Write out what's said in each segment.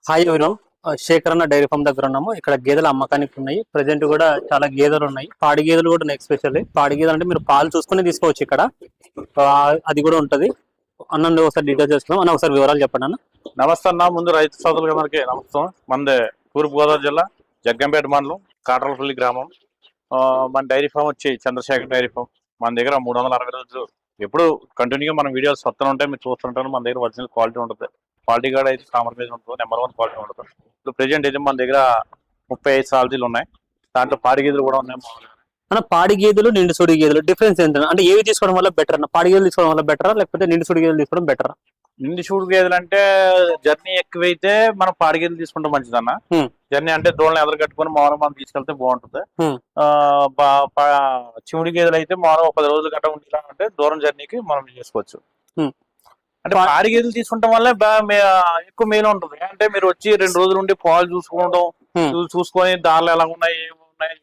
Hi everyone, Shekhar అన్న dairy farm దగ్గర ఉన్నాము. ఇక్కడ గేదెల అమ్మకానికి ఉన్నాయి. ప్రజెంట్ కూడా చాలా గేదెలు ఉన్నాయి. పాడి గేదెలు కూడా ఉన్నాయి. ఎస్పెషల్లీ పాడి గేదెలు అంటే మీరు పాలు చూసుకుని తీసుకోవచ్చు. ఇక్కడ అది కూడా ఉంటది. అన్న ఒకసారి డీటెయిల్స్ చేసుకున్నాం. అన్న ఒకసారి వివరాలు చెప్పండి అన్న. నమస్తే అన్న. ముందు రైతు సోదరులకి అందరికీ నమస్కారం. మనది తూర్పు గోదావరి జిల్లా జగ్గంపేట మండలం కాట్రలపల్లి గ్రామం. మన డైరీ ఫామ్ వచ్చి చంద్రశేఖర్ డైరీ ఫామ్. మన దగ్గర 360 రోజులు ఎప్పుడు కంటిన్యూగా మనం వీడియోస్ వస్తూ ఉంటాయి, మీరు చూస్తుంటారు. మన దగ్గర ఒరిజినల్ క్వాలిటీ ఉంటుంది. క్వాలిటీ కూడా అయితే కాంప్రమైజ్ ఉంటుంది. నెంబర్ 1 క్వాలిటీ ఉంటుంది. ఇప్పుడు ప్రెజెంట్ అయితే మన దగ్గర 35 సాలరీలు ఉన్నాయి. దాంట్లో పాడి గేదెలు కూడా ఉన్నాయి. అన్న పాడి గేదెలు నిండు సుడి గేదెలు డిఫరెన్స్ ఏంటంటే అంటే ఏవి తీసుకోవడం వల్ల బెటర్ అన్న? పాడి గేదెలు తీసుకోవడం వల్ల బెటరా లేకపోతే నిండు సుడి గేదెలు తీసుకోవడం బెటరా? నిండి చూడు గేదెలు అంటే జర్నీ ఎక్కువైతే మనం పాడి గేదెలు తీసుకుంటే మంచిదన్న. జర్నీ అంటే దోళ్ళని ఎదురు కట్టుకుని మామూలుగా మనం తీసుకెళ్తే బాగుంటుంది. చిముడి గేదెలు అయితే మామూలుగా 10 రోజులు గట్ట ఉండాలంటే దూరం జర్నీకి మనం చేసుకోవచ్చు. అంటే పాడి గేదెలు తీసుకుంటాం వల్ల ఎక్కువ మేలు ఉంటుంది. అంటే మీరు వచ్చి 2 రోజులు ఉండి పాలు చూసుకొని దానిలో ఎలా ఉన్నాయి, ఏమున్నాయి,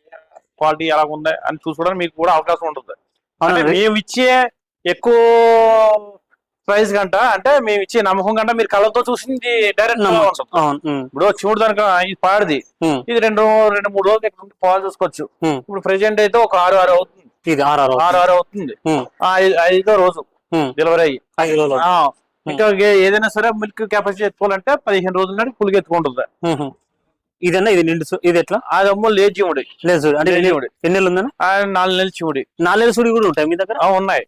క్వాలిటీ ఎలా ఉంది అని చూసుకోవడానికి మీకు కూడా అవకాశం ఉంటుంది. అంటే మేము ఇచ్చే ఎక్కువ ప్రైస్ కంట అంటే మేము ఇచ్చే నమ్మకం కంట మీరు కళ్ళతో చూసింది డైరెక్ట్ ఇప్పుడు చిముడు దానికి ఇది పాడిది, ఇది 2-3 రోజులు ఇక్కడ ఉండి పాలు చూసుకోవచ్చు. ఇప్పుడు ప్రెసెంట్ అయితే ఒక 6 అవుతుంది. ఇది 6 అవుతుంది. 5వ రోజు డెలివరీ అయ్యి. ఇంకా ఏదైనా సరే మిల్క్ కెపాసిటీ ఎత్తుకోవాలంటే 15 రోజుల నాటి పులికి ఎత్తుకుంటుంది. ఇదన్నా ఇది నిండు ఇది ఎట్లా? అది అమ్మో లేదు చిముడి. లేదు అంటే ఎన్ని నెలలు ఉందన్నా? 4 నెలలు చిముడి. 4 నెలల సుడి కూడా ఉంటాయి మీ దగ్గర? ఉన్నాయి.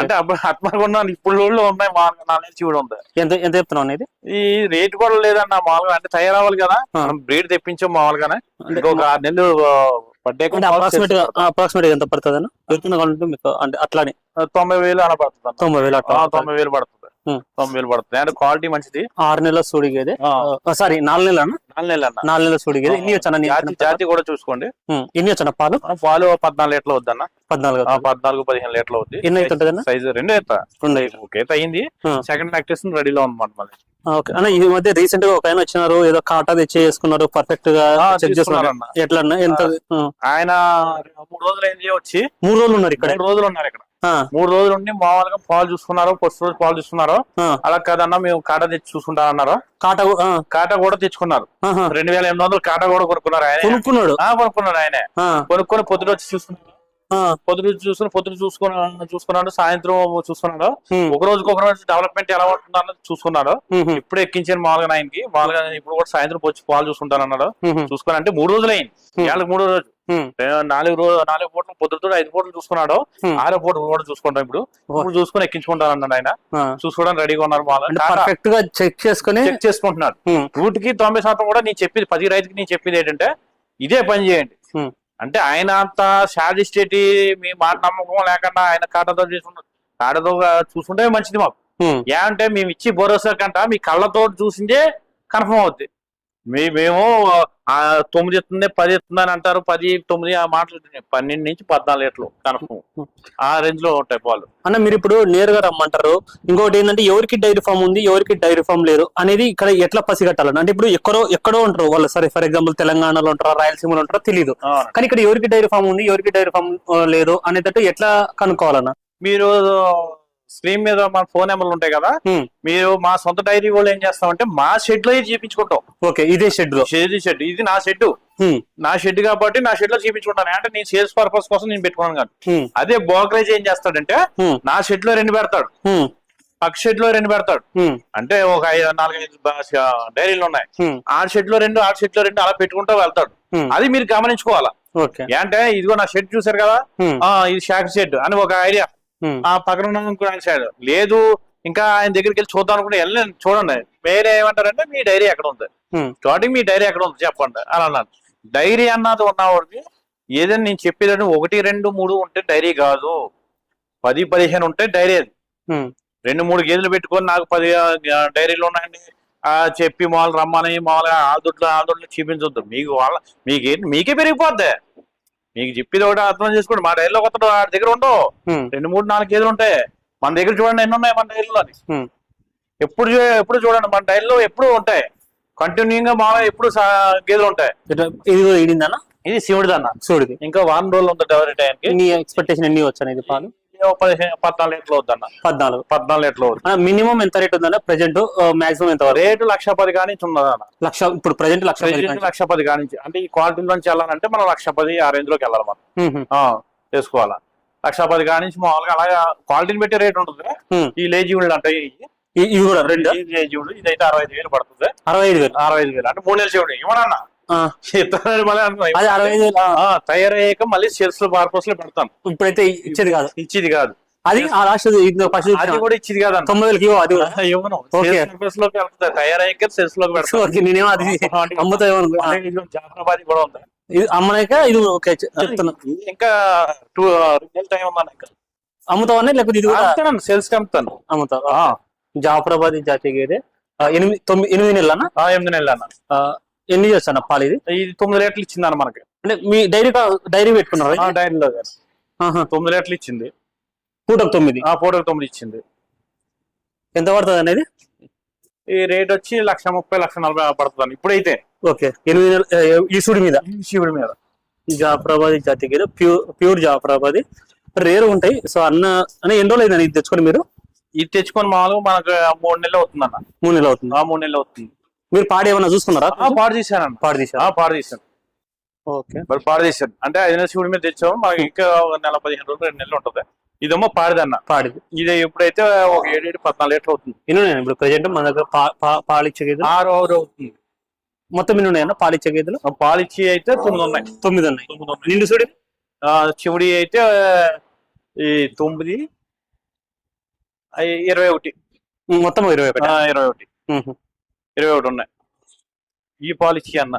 అంటే అప్పుడు అత్మకుండా ఇప్పుడు రోజులు ఉన్నాయి. మామూలుగా 4 నెలలు చిముడి ఉంది. ఎంత చెప్తున్నావు ఇది? ఈ రేట్ కూడా లేదన్న. మామూలుగా అంటే తయారవ్వాలి కదా, మనం బ్రీడ్ తెప్పించాం మామూలుగానే. ఇంకొక 6 నెలలు పడ్డే అప్రాక్సిమేట్ ఎంత పడుతుంది అన్న? మీకు అంటే అట్లానే 90,000 అలా పడుతుంది. 90,000 పడుతుంది. 90,000 పడుతుంది. అంటే క్వాలిటీ మంచిది. 6 నెలల సుడిగేది, సారీ 4 నెలలు అన్న. 4 నెలల సుడిగేది. ఇన్ని వచ్చాను జాతి కూడా చూసుకోండి. ఎన్ని వచ్చాను పాలు? 14 లీటర్లు వద్దన్న. 14-15 లీటర్లు అవుద్ది. ఎన్ని అవుతుంది సైజ్ 2 అయితే అయింది. సెకండ్ లాక్టేషన్ రెడీలో ఉందన్నమాట మళ్ళీ. ఓకే అన్న, ఈ మధ్య రీసెంట్ గా ఒక ఆయన వచ్చినారు, ఏదో కాటా తెచ్చి చేసుకున్నారు, పర్ఫెక్ట్ గా చెక్ చేసుకున్నారు. ఎట్లా ఎంత? ఆయన 3 రోజులు అయింది వచ్చి. 3 రోజులు ఉన్నారు ఇక్కడ? 3 రోజులు ఉన్నారు ఇక్కడ. 3 రోజులు ఉండి మామూలుగా పాలు చూసుకున్నారు. ఫస్ట్ రోజు పాలు చూసుకున్నారు. అలా కాదన్నా మేము కాటా తెచ్చి చూసుకుంటా అన్నారు. కాటా కూడా తెచ్చుకున్నారు. 2,800 కాటా కూడా కొనుక్కున్నారు. ఆయన కొనుక్కున్నాడు. ఆయనే కొనుక్కొని పొద్దున వచ్చి చూసుకున్నారు. పొద్దున చూసుకున్నాడు. సాయంత్రం చూసుకున్నాడు. ఒక రోజు డెవలప్మెంట్ ఎలా ఉంటుందో అన్నది చూసుకున్నాడు. ఇప్పుడు ఎక్కించాను మామూలుగా ఆయనకి. మామూలుగా ఇప్పుడు కూడా సాయంత్రం వచ్చి పాలు చూసుకుంటాను అన్నాడు. చూసుకుని అంటే 3 రోజులు అయింది. 3వ రోజు 4 పూటలు పొద్దుతో 5 పూటలు చూసుకున్నాడు. 6వ పూట కూడా చూసుకుంటాం. ఇప్పుడు చూసుకుని ఎక్కించుకుంటాను అన్నాడు ఆయన. చూసుకోవడానికి రెడీగా ఉన్నారు. పర్ఫెక్ట్ గా చెక్ చేసుకుంటున్నాడు. 90% కూడా నేను చెప్పేది 10 రైతుకి నేను చెప్పేది ఏంటంటే ఇదే పని చేయండి. అంటే ఆయన అంత సాటిస్ఫేటి మీ మాట నమ్మకం లేకుండా ఆయన కాటతో చూసుకుంటే మంచిది మాకు. ఏమంటే మేము ఇచ్చి భరోసా కంట మీ కళ్ళతో చూసిందే కన్ఫర్మ్ అవుద్ది. మేము 9 ఎత్తుంది 10 ఎత్తుంది అని అంటారు. 10, 9 ఆ మాటలు 12 నుంచి 14 లీటర్లు కన్ఫర్మ్ ఆ రేంజ్ లో ఉంటాయి పాలు. అన్న మీరు ఇప్పుడు నేరుగా రమ్మంటారు. ఇంకోటి ఏంటంటే ఎవరికి డైరీ ఫామ్ ఉంది, ఎవరికి డైరీ ఫామ్ లేదు అనేది ఇక్కడ ఎట్లా పసిగట్టాలని? అంటే ఇప్పుడు ఎక్కడో ఉంటారు వాళ్ళు. సరే ఫర్ ఎగ్జాంపుల్ తెలంగాణలో ఉంటారా, రాయలసీమలో ఉంటారా తెలియదు. కానీ ఇక్కడ ఎవరికి డైరీ ఫామ్ ఉంది, ఎవరికి డైరీ ఫామ్ లేదు అనేటట్టు ఎట్లా కనుక్కోవాలన్నా? మీరు స్క్రీన్ మీద మన ఫోన్ నెంబర్లు ఉంటాయి కదా, మీరు మా సొంత డైరీ వాళ్ళు ఏం చేస్తామంటే మా షెడ్ లో చూపించుకుంటాం. ఓకే, ఇదే షెడ్ ఇది నా షెడ్ కాబట్టి నా షెడ్ లో చూపించుకుంటాను. అంటే నేను సేల్స్ పర్పస్ కోసం నేను పెట్టుకున్నాను కానీ. అదే బ్రోకరేజ్ ఏం చేస్తాడంటే నా షెడ్ లో 2 పెడతాడు, పక్క షెడ్ లో 2 పెడతాడు. అంటే ఒక 4-5 డైరీలు ఉన్నాయి. ఆ షెడ్ లో 2 అలా పెట్టుకుంటూ వెళ్తాడు. అది మీరు గమనించుకోవాలా. అంటే ఇదిగో నా షెడ్ చూసారు కదా, ఇది షాక్ షెడ్ అని ఒక ఐడియా. ఆ పక్కన ఆయన సైడ్ లేదు, ఇంకా ఆయన దగ్గరికి వెళ్ళి చూద్దాం అనుకుంటే వెళ్ళండి, చూడండి. వేరే ఏమంటారంటే మీ డైరీ ఎక్కడ ఉంది, స్టార్టింగ్ మీ డైరీ ఎక్కడ ఉంది చెప్పండి అని అన్నారు. డైరీ అన్నది ఉన్నవాడికి ఏదైనా నేను చెప్పేదంటే 1, 2, 3 ఉంటే డైరీ కాదు, 10, 15 ఉంటే డైరీ. అది 2-3 గేదెలు పెట్టుకొని నాకు 10 డైరీలు ఉన్నాయండి చెప్పి మామూలు రమ్మని మామూలుగా ఆల్దొడ్లు చూపించొద్దు. మీకే పెరిగిపోద్ది. మీకు చెప్పేది ఒకటి అర్థం చేసుకోండి. మా డైరీలో కొత్త దగ్గర ఉండవు 2, 3, 4 గేదెలు ఉంటాయి. మన దగ్గర చూడండి ఎన్ని ఉన్నాయి మన డైరీలో అని. ఎప్పుడు చూడండి మన డైరీలో ఎప్పుడు ఉంటాయి. కంటిన్యూగా మామూలుగా ఎప్పుడు గేదెలు ఉంటాయి. ఇది ఇది శివుడిదన్న. శివుడిది. ఇంకా 1 రోజులు ఉంటుంది డెలివరీ టైంకి. ఎక్స్పెక్టేషన్ ఎన్ని వచ్చాను ఇది పాలు? 14 లీటర్లు అవుద్దన్న. 14 లీటర్లు అవుతుంది. మినిమం ఎంత రేట్ ఉందన్న ప్రెజెంట్, మాక్సిమం ఎంత వరకు? రేటు 1,10,000 కానించి ఉన్నదన్న. ఇప్పుడు ప్రెజెంట్ 1,10,000. 1,10,000 కానించి అంటే ఈ క్వాలిటీ నుంచి వెళ్ళాలంటే మనం 1,10,000 ఆ రేంజ్ లోకి వెళ్ళాలి మనం. చేసుకోవాలా 1,10,000 కానించి మామూలుగా అలాగే క్వాలిటీని బట్టి రేట్ ఉంటుంది. ఈ లేజీవుళ్ళు అంటే ఇవి కూడా రెండు లేజీవుళ్ళు ఇదైతే 65,000 పడుతుంది. 65,000 అంటే 3 నెలలు చెవుడు ఇవ్వనన్నా తయారయ్యాక మళ్ళీ సేల్స్ లో పర్పస్ లో పెడతాను. ఇప్పుడైతే ఇచ్చేది కాదు అది లాస్ట్ అది కూడా ఇచ్చేది కాదు. 9,000 అది కూడా ఇవ్వను. తయారయ్యాక సేల్స్ లో పెడతాను. నేనేమో అది అమ్ముతాయేమో జాఫరాబాద్ కూడా ఉంది. ఇది అమ్మనాక ఇది ఓకే చెప్తున్నా. ఇంకా 2 నెలల టైం ఉందన్న. ఇంకా అమ్ముతావనే లేకపోతే ఇది కూడా సేల్స్ కి అమ్ముతావు? జాఫరాబాద్ జాతీయ గేదె 8 నెలలన్నా? 8 నెలలు అన్న. ఎన్ని ఇయర్స్ అన్న పాలు? ఇది 9 లీటర్లు ఇచ్చిందన్న మనకి. అంటే మీ డైరీ పెట్టుకున్నారు? డైరీలో 9 లీటర్లు ఇచ్చింది. పూటకు 9? పూటకు 9 ఇచ్చింది. ఎంత పడుతుంది అనేది? ఈ రేట్ వచ్చి 1,30,000 1,40,000 పడుతుంది ఇప్పుడైతే. ఓకే. 8 నెలలు ఈ సూడి మీద జాఫరాబాద్ జాతీయ గేదె ప్యూర్ జాఫరాబాద్ రేరు ఉంటాయి. సో అన్న ఎన్ని రోజులు అయిందని ఇది తెచ్చుకొని మీరు? ఇది తెచ్చుకొని మామూలుగా మనకు 3 నెలలు అవుతుంది అన్న. 3 నెలలు అవుతుంది. 3 నెలలు అవుతుంది. మీరు పాడి ఏమన్నా చూసుకున్నారా? పాడు తీసాను. పాడు తీసాను. ఓకే. మరి పాడు తీసాను అంటే 5 నెలల శివుడి మీద తెచ్చాము. మనకి ఇంకా 15 రోజులు 2 నెలలు ఉంటుంది. ఇదేమో పాడిదన్న. పాడిది ఇది ఎప్పుడైతే ఒక 7-14 లీటర్ అవుతుంది. ఇప్పుడు ప్రెజెంట్ మన దగ్గర పాలిచ్చే గేదెలు 6 అవుతుంది. మొత్తం ఎన్ని ఉన్నాయన్న పాలిచ్చే గేదెలు? పాలిచ్చి అయితే 9 ఉన్నాయి. 9 ఉన్నాయి. నిండు సూడి చివుడి అయితే ఈ 9 21 మొత్తం 21 ఉన్నాయి. ఈ పాలిచ్చి అన్న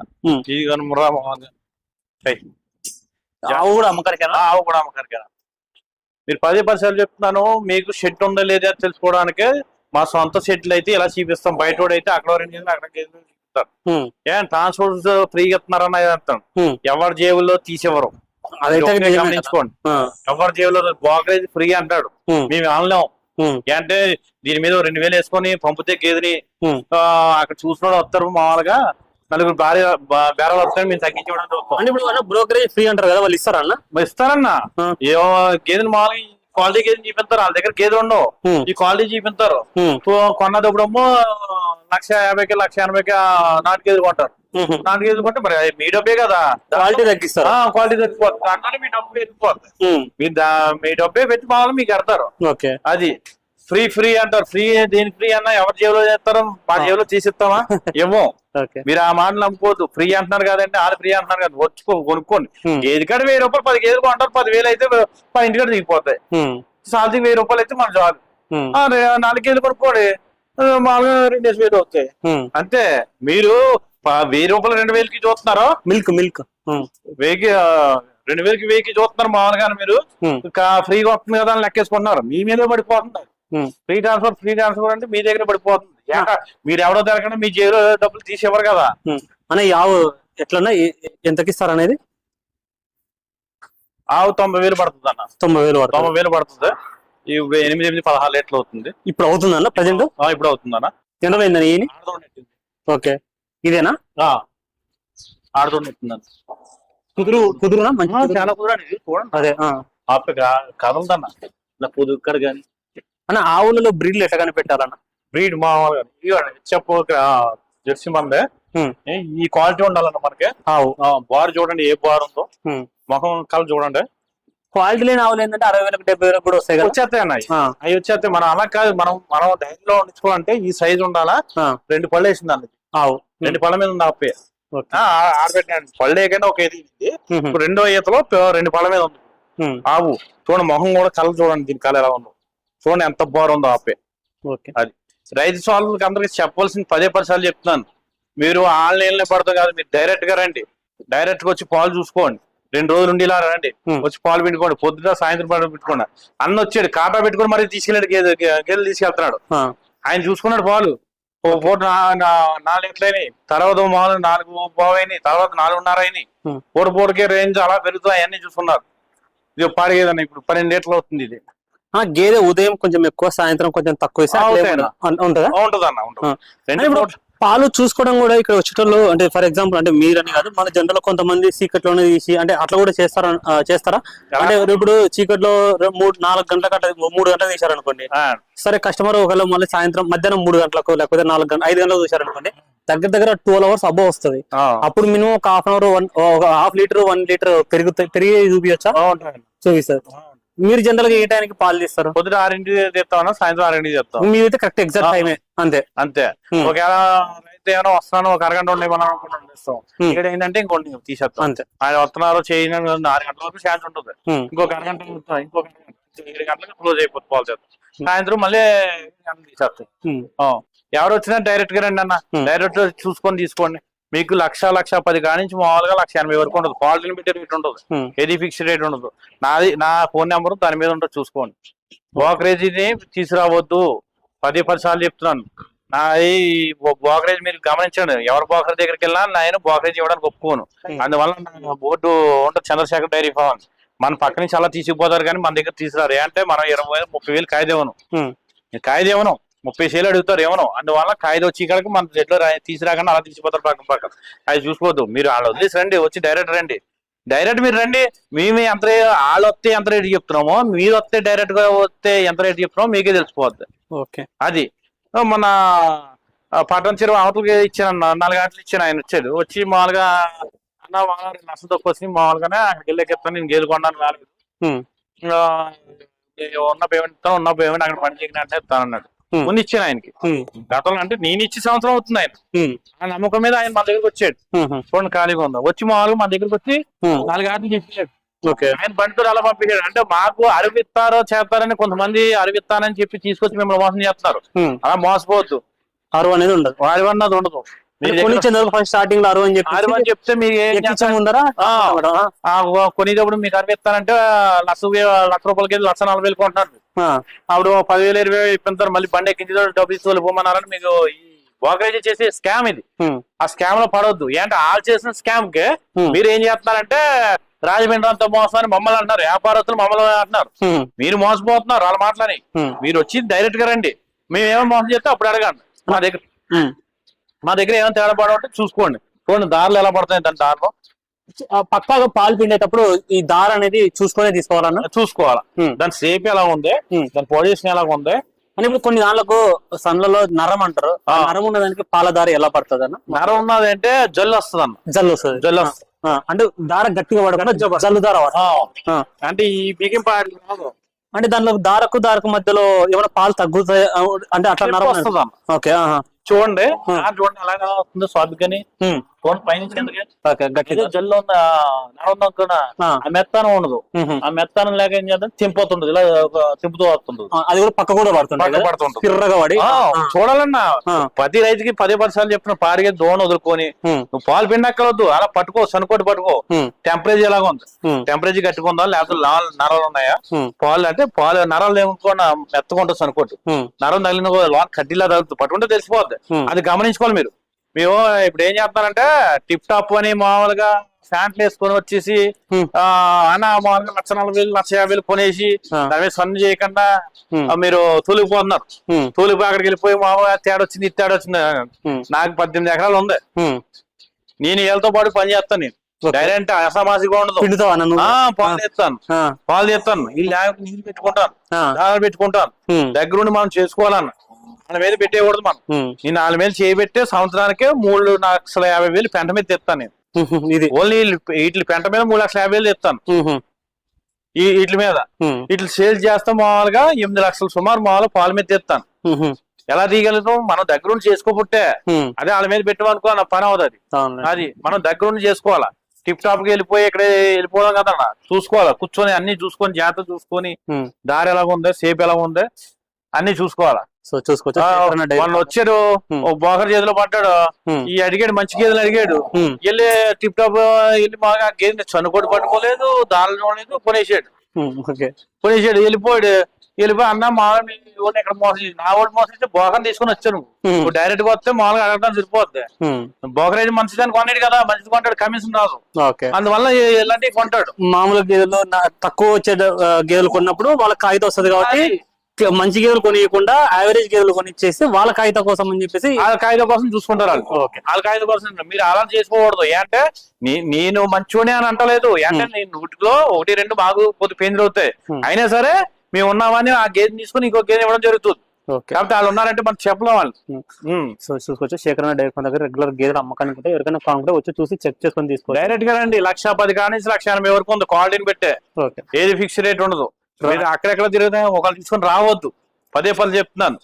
ఇది ఆవు కూడా అమ్మకానికేనా? ఆవు కూడా అమ్మకానికేనా. మీరు 10 సార్లు చెప్తున్నాను. మీకు షెడ్ ఉందా లేదా తెలుసుకోవడానికే మా సొంత షెడ్లు అయితే ఇలా చూపిస్తాం. బయట అయితే అక్కడ 2 గేదెలు అక్కడ గేదెలు చూపిస్తారు. ట్రాన్స్పోర్ట్ ఫ్రీగా ఇస్తున్నారని అంటాను. ఎవరి జేబుల్లో తీసేవారు గమనించుకోండి. ఎవరి జేబులో బ్రోకరేజ్ ఫ్రీ అంటాడు. మేము అనలేం. అంటే దీని మీద 2,000 వేసుకొని పంపితే గేదెని అక్కడ చూసిన వస్తారు. మామూలుగా 4 బేరాలు వస్తాయి. మేము తగ్గించడానికి బ్రోకరేజ్ ఫ్రీ అంటారు కదా, వాళ్ళు ఇస్తారన్న? ఇస్తారన్న. ఏమో గేదెని మామూలుగా క్వాలిటీ గేదెని చూపిస్తారు. వాళ్ళ దగ్గర గేదె ఉండవు. ఈ క్వాలిటీ చూపిస్తారు. కొన్నదప్పుడేమో 1,50,000 1,80,000 నాటు గేదెలు కొంటారు. నాటు గేదెలు కొంటే మరి మీ డబ్బే కదా. క్వాలిటీ తగ్గిస్తారు. క్వాలిటీ తగ్గిపోతుంది. అంటే మీ డబ్బు ఎత్తిపోతుంది. మీ డబ్బే పెట్టి మామూలు మీకు కడతారు. అది ఫ్రీ అంటారు. ఫ్రీ దేని ఫ్రీ అన్నా ఎవరి జేబులో చేస్తారో మా జేబులో తీసిస్తామా? ఏమో. మీరు ఆ మాటలు నమ్ముకోవద్దు. ఫ్రీ అంటున్నారు కదండి, వాళ్ళు ఫ్రీ అంటున్నారు కదా. కొనుక్కోండి. గేదె కాడ 1,000 రూపాయలు 10 గేదెలు కొంటారు. 10,000 అయితే 10 ఇంటికాడ దిగిపోతాయి. సాల్తీ 1,000 రూపాయలు అయితే మన చాలు. 4 గేదెలు కొనుక్కోండి, మామూలుగా 2,000 అవుతాయి. అంతే. మీరు 1,000 రూపాయలు 2,000కి చూస్తున్నారో మిల్క్ 2,000కి చూస్తున్నారు. మామూలుగా మీరు ఫ్రీగా వస్తుంది కదా అని లెక్కేసుకుంటున్నారు. మీ మీదే పడిపోతున్నారు. ఫ్రీ ట్రాన్స్ఫర్ అంటే మీ దగ్గర పడిపోతుంది. మీరు ఎవడో తిరగకుండా మీ జేబులో డబ్బులు తీసేవారు కదా. అనే ఆవు ఎట్లన్నా ఎంతకి ఇస్తారు అనేది? ఆవు 90,000 పడుతుంది అన్న. 90,000 పడుతుంది. 8-16 లీటర్లు అవుతుంది. ఇప్పుడు అవుతుందన్న ప్రెజెంట్? ఇప్పుడు అవుతుందన్న. ఎండమైందని. ఓకే. ఇదేనా? ఆడుతుంది. కుదురునా? చాలా కుదురండి. చూడండి. అదే కదలదన్న. ఇలా కుదురు ఇక్కడ కానీ అన్న. ఆవులలో బ్రీడ్లు ఎట్లా కనిపెట్టాలన్న? బ్రీడ్ మామూలుగా జెర్సీ మందే ఈ క్వాలిటీ ఉండాలన్న మనకి. బార్ చూడండి, ఏ బార్ ఉందో, ముఖం కలర్ చూడండి. క్వాలిటీ లేని ఆవులు ఏంటంటే 60,000-70,000 కూడా వస్తాయి కదా. వచ్చేస్తాయి అన్న. అవి వచ్చేస్తాయి. మనం అలా కాదు. మనం డైరీలో ఉంచుకోవాలంటే ఈ సైజ్ ఉండాలా. 2 పళ్ళు వేసింది అన్నది ఆవు. 2 పళ్ళ మీద ఉంది ఆపే. ఆడబెట్టిన పళ్ళు వేయకుండా ఒక ఈత. రెండో ఈతలో 2 పళ్ళ మీద ఉంది ఆవు. చూడండి మొహం కూడా కలర్ చూడండి. దీని కలర్ ఎలా ఉందో చూడండి, ఎంత బార్ ఉందో ఆపే. అది రైతు సోదరులకు అందరికి చెప్పవలసిన 10 సార్లు చెప్తున్నాను. మీరు ఆన్లైన్ లో పడతాం కాదు. మీరు డైరెక్ట్ గా రండి. డైరెక్ట్ గా వచ్చి పాలు చూసుకోండి. 2 రోజులు ఉండి ఇలా రండి. వచ్చి పాలు పెట్టుకోండి. పొద్దున సాయంత్రం పాలు పెట్టుకోండి. అన్న వచ్చాడు కాటా పెట్టుకుని మరి తీసుకెళ్ళాడు. గేదెలు తీసుకెళ్తున్నాడు. ఆయన చూసుకున్నాడు. పాలు ఓ పూట 4 లీటర్లు అయినాయి. తర్వాత మామూలు 4 అయినాయి. తర్వాత 4.5 అయినాయి. పూటకే రేంజ్ అలా పెరుగుతాయి. అవన్నీ చూసుకున్నారు. ఇది పాడిగేదన్న. ఇప్పుడు 12 లీటర్లు అవుతుంది. ఇది గేదె ఉదయం కొంచెం ఎక్కువ, సాయంత్రం కొంచెం తక్కువ ఉంటుందా? ఉంటదన్న. పాలు చూసుకోవడం కూడా ఇక్కడ వచ్చేటోళ్ళు అంటే ఫర్ ఎగ్జాంపుల్ అంటే మీరని కాదు మన జనరల్ కొంతమంది చీకట్లోనే తీసి అంటే అట్లా కూడా చేస్తారా అంటే ఇప్పుడు చీకట్లో 3-4 గంటలకు అట్లా 3 గంటలకు తీశారనుకోండి, సరే కస్టమర్ ఒకవేళ మళ్ళీ సాయంత్రం మధ్యాహ్నం 3 గంటలకు లేకపోతే 4 గంటలు 5 గంటలకు చూశారనుకోండి, దగ్గర 12 hours అబ్బో వస్తుంది. అప్పుడు మినిమం ఒక హాఫ్ అన్ అవర్ ఒక ½ లీటర్ 1 లీటర్ పెరిగి చూపించచ్చా? చూపిస్తారు. మీరు జనరల్ గా ఏ టైంకి పాలు తీస్తారు? పొద్దున 6ంటికి చెప్తామన్నా, సాయంత్రం 6ంటికి చెప్తాం. మీరైతే కరెక్ట్ ఎగ్జాక్ట్ టైమే అంతే. ఒకవేళ రైతు ఏమైనా వస్తాను ఒక అరగంట ఉండేమన్నా అనుకుంటాం, ఇక్కడ ఏంటంటే ఇంకోటి తీసేస్తాం అంతే. ఆయన వస్తున్నారు చేయని 6 గంటల వరకు ఛాన్స్ ఉంటుంది, ఇంకొక అరగంట ఇంకొక 7 గంటలకు క్లోజ్ అయిపోతుంది పాలు చేస్తాం. సాయంత్రం మళ్ళీ తీసేస్తాం. ఎవరు వచ్చినా డైరెక్ట్ గా రండి అన్న, డైరెక్ట్ చూసుకొని తీసుకోండి. మీకు 1,10,10 కాడి నుంచి మామూలుగా 1,80,000 వరకు ఉండదు. క్వాలిటీని బట్టి రేట్ ఉండదు, ఏది ఫిక్స్డ్ రేట్ ఉండదు. నా ఫోన్ నెంబర్ దాని మీద ఉంటుంది, చూసుకోండి. బ్రోకరేజీని తీసుకురావద్దు, 10 సార్లు చెప్తున్నాను. నాది బ్రోకరేజ్ మీరు గమనించండి. ఎవరు బ్రోకర్ దగ్గరికి వెళ్ళినా నేను బ్రోకరేజ్ ఇవ్వడానికి ఒప్పుకోను. అందువల్ల బోర్డు ఉంటుంది చంద్రశేఖర్ డైరీ ఫార్మ్. మన పక్క నుంచి అలా తీసుకుపోతారు కానీ మన దగ్గర తీసుకురారు. అంటే మనం 20,000-30,000 కాయదేవను, 30 సేలు అడుగుతారు ఏమనో. అందువల్ల కాయలు వచ్చి ఇక్కడికి మన చెట్లు తీసుకురాకుండా అలా తీసిపోతారు పక్కన. అది చూసుకోవద్దు. మీరు వాళ్ళు వదిలేసి రండి, వచ్చి డైరెక్ట్ రండి. డైరెక్ట్ మీరు రండి. మేము ఎంత వాళ్ళు వస్తే ఎంత రేటు చెప్తున్నామో, మీరు వస్తే డైరెక్ట్ గా వస్తే ఎంత రేటు చెప్తున్నామో మీకే తెలిసిపోద్ది. ఓకే. అది మన పట్టణ చెరువు అవతలకి ఇచ్చాను, 4 గంటలు ఇచ్చాను. ఆయన వచ్చాడు, వచ్చి మామూలుగా అన్న నష్టం తక్కువ వచ్చి మామూలుగానే అక్కడికి వెళ్ళేకెత్తాను, నేను గేలు కొన్నాను రాలేదు, ఉన్న పేమెంట్ ఇస్తాను, ఉన్న పేమెంట్ అక్కడ పని చేయకుండా అంటే ఇస్తానన్నాడు. ముందు ఇచ్చాను ఆయనకి. గతంలో అంటే నేను ఇచ్చి సంవత్సరం అవుతుంది. ఆయన ఆ నమ్మకం మీద ఆయన మన దగ్గరకు వచ్చాడు. చూడండి ఖాళీగా ఉందా, వచ్చి మామూలుగా మన దగ్గరకు వచ్చి 4 గంటలు చెప్పాడు. ఆయన బండితో అలా పంపించాడు. అంటే మాకు అరవిస్తారో చేస్తారని కొంతమంది అరవిస్తానని చెప్పి తీసుకొచ్చి మిమ్మల్ని మోసం చేస్తున్నారు. అలా మోసపోవద్దు. అరువు అనేది ఉండదు, అరువు అన్నది ఉండదు. స్టార్టింగ్ లో అరువు అని చెప్తే మీరు కొనేటప్పుడు మీకు అరవిస్తానంటే లక్ష రూపాయలకి 1,40,000 కొంటున్నారు. అప్పుడు 10,000-20,000 ఇప్పిస్తారు. మళ్ళీ బండి ఎక్కించి డబ్బులు ఇచ్చి పోమన్నారని మీకు బ్రోకరేజ్ చేసే స్కామ్ ఇది. ఆ స్కామ్ లో పడవద్దు. ఏంటంటే వాళ్ళు చేసిన స్కామ్ కి మీరు ఏం చేస్తున్నారంటే రాజమండ్రి అంతా మోసం అని మమ్మల్ని అంటున్నారు, వ్యాపారస్తులు మమ్మల్ని అంటున్నారు. మీరు మోసపోతున్నారు వాళ్ళ మాటలని. మీరు వచ్చి డైరెక్ట్ గా రండి, మేము ఏమో మోసం చేస్తే అప్పుడు అడగండి. మా దగ్గర ఏమైనా తేడా పడవంటే చూసుకోండి. చూడండి దారులు ఎలా పడతాయి. దాని దారిలో పక్కాగా పాలు పిండేటప్పుడు ఈ దార అనేది చూసుకునే తీసుకోవాలన్నా, చూసుకోవాలా. దాని షేప్ ఎలా ఉంది, దాని పొజిషన్ ఎలా ఉంది అని. ఇప్పుడు కొన్ని దాంట్లో సన్లలో నరం అంటారు, నరం ఉన్నదానికి పాల దార ఎలా పడుతుంది అన్న? నరం ఉన్నది అంటే జల్లు వస్తుంది అన్న, జల్లు వస్తుంది. అంటే దార గట్టిగా పడకుండా జల్లు దార అంటే ఈ బిగింపు అంటే దాంట్లో దారకు మధ్యలో ఏమైనా పాలు తగ్గుతాయి అంటే అట్లా నరం వస్తుంది. ఓకే. చూడండి చూడండి అలాగే వస్తుంది స్వాభికని. చూడండి పైనుంచి జల్లు ఉన్న నరం అనుకున్నా ఆ మెత్తానం ఉండదు. ఆ మెత్తానం లేక ఏం చేద్దాం తింపోతుండదు, ఇలా తింపుతూ వస్తుంది. అది కూడా పక్క కూడా పడుతుంది తిర్రగా పడి. చూడాలన్నా ప్రతి రైతుకి 10 సార్లు చెప్పిన పారిగే దోణ వదులుకొని నువ్వు పాలు పిండక్కలవద్దు, అలా పట్టుకో, సనుకోటి పట్టుకో. టెంపరేచర్ ఎలాగా ఉంది, టెంపరేచర్ గట్టుకుందా లేకపోతే నరాలు ఉన్నాయా? పాలు అంటే పాలు నరాలు ఏమనుకోండి మెత్తకుంటుంది సనుకోటి. నరం తగిలిన లోన్ కడ్డీలా తగులుతుంది, పట్టుకుంటే తెలిసిపోద్ది. అది గమనించుకోవాలి మీరు. మేము ఇప్పుడు ఏం చేస్తానంటే టిప్ టాప్ అని మామూలుగా ఫ్యాంట్లు వేసుకొని వచ్చేసి అన్న మామూలుగా 1,40,000 1,50,000 కొనేసి దాని మీద సన్ను చేయకుండా మీరు తూలిపోతున్నారు. తూలిపోయి అక్కడికి వెళ్ళిపోయి మామూలుగా తేడొచ్చింది ఇట్టాడొచ్చింది. నాకు 18 ఎకరాలు ఉంది. నేను వీళ్ళతో పాటు పని చేస్తాను. నేను డైరెక్ట్ అసమాసిగా ఉండదు. పాలు చేస్తాను ఈ ల్యాబ్ నీళ్ళు పెట్టుకుంటాను, దాని పెట్టుకుంటాను. దగ్గరుండి మనం చేసుకోవాలన్న, మన మీద పెట్టేయకూడదు. మనం నేను 4 వేలు చేయబెట్టే సంవత్సరానికే 3,50,000 పెంట మీద తెస్తాను. నేను ఇది ఓన్లీ వీటి పెంట మీద 3,50,000 తెస్తాను. వీటి మీద వీటి సేల్స్ చేస్తాం. మామూలుగా 8 లక్షలు సుమారు మామూలుగా పాల మీద తెస్తాను. ఎలా తీయగలుగుతాం? మనం దగ్గరుండి చేసుకోబట్టే. అదే వాళ్ళ మీద పెట్టమనుకో నా పని అవుతుంది. అది మనం దగ్గరుండి చేసుకోవాలా. టిప్ టాప్ కి వెళ్ళిపోయి ఇక్కడే వెళ్ళిపోవడం కదన్నా, చూసుకోవాలా. కూర్చొని అన్ని చూసుకొని జాగ్రత్త చూసుకొని దారి ఎలాగ ఉందో, షేప్ ఎలా ఉందో అన్ని చూసుకోవాలా. సో చూసుకోవచ్చు. వాళ్ళు వచ్చారు, బోకర్ చేతిలో పడ్డాడు, ఈ అడిగాడు, మంచి గేదెలు అడిగాడు. వెళ్ళి టిప్ టాప్ వెళ్ళి బాగా గేదె చనుకోటి పట్టుకోలేదు, దారులు చూడలేదు, కొనేసాడు. వెళ్ళిపోయాడు. అన్న మామూలు ఎక్కడ మోసం చేసి నా వాడు మోసం చేస్తే బోకర్ తీసుకుని వచ్చాను. డైరెక్ట్ గా వస్తే మామూలుగా అడగడం సరిపోద్ది. బోకరేజ్ మంచిదాన్ని కొన్నాడు కదా, మంచిది కొంటాడు, కమిషన్ రాదు. అందువల్ల ఇలాంటివి కొంటాడు. మామూలు గేదెలు తక్కువ వచ్చే గేదెలు కొన్నప్పుడు వాళ్ళకి కాగితం వస్తుంది కాబట్టి మంచి గేదెలు కొనియకుండా యావరేజ్ గేదెలు కొనిచ్చేసి వాళ్ళ కాగితం కోసం అని చెప్పేసి వాళ్ళ కాగితం కోసం చూసుకుంటారు వాళ్ళు. ఓకే. వాళ్ళ కాగితం కోసం మీరు అలా చేసుకోకూడదు. ఏంటంటే నేను మంచోనే అని అంటలేదు. ఏంటంటే నేను 100లో 1-2 బాగు కొద్ది పెంజలు అవుతాయి, అయినా సరే మేము ఉన్నామని ఆ గేదెని తీసుకుని ఇంకో గేదె ఇవ్వడం జరుగుతుంది. కాబట్టి వాళ్ళు ఉన్నారంటే మనం చెప్పలేం వాళ్ళు. సో చూసుకోవచ్చు శేఖరణ డైరీ ఫార్మ్ దగ్గర రెగ్యులర్ గేదెలు అమ్మకానికి ఉంటే ఎవరికైనా కావాలంటే వచ్చి చూసి చెక్ చేసుకొని తీసుకోవచ్చు. డైరెక్ట్ గా రండి. 1,10,000 కాడి నుంచి 1,80,000 వరకు ఉంది క్వాలిటీని పెట్టే. ఓకే. ఏది ఫిక్స్ రేట్ ఉండదు. మీరు అక్కడెక్కడ తిరుగుతాయి ఒకళ్ళు తీసుకొని రావద్దు. పదే చెప్తున్నాను.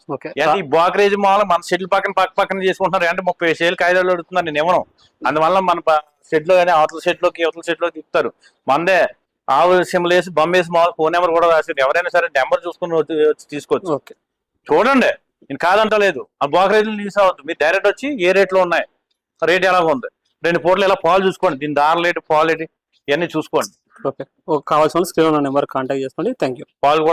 ఈ బ్రోకరేజ్ మామూలు మన షెడ్యూల్ పక్కన చేసుకుంటున్నారు అంటే 30,000 కాయిదాలు అడుగుతున్నారు. నేను ఇవ్వను. అందువల్ల మన షెడ్ లో కానీ అవతల షెడ్ లోకి తిప్పుతారు. మందే ఆవు సింబల్ వేసి బొమ్మేసి మామూలు ఫోన్ నెంబర్ కూడా రాసి ఎవరైనా సరే నెంబర్ చూసుకుని వచ్చి తీసుకోవచ్చు. చూడండి, నేను కాదంటలేదు. ఆ బ్రోకరేజ్ తీసుకోవద్దు. మీరు డైరెక్ట్ వచ్చి ఏ రేట్ లో ఉన్నాయి, రేట్ ఎలాగ ఉంది, 2 పూటలు ఇలా పాలు చూసుకోండి. దీని దారి రేటు పాలు ఏంటి ఇవన్నీ చూసుకోండి. ఓకే. కావాల్సిన స్క్రీన్ నెంబర్ కాంటాక్ట్ చేసుకోండి. Thank you. పాలు కూడా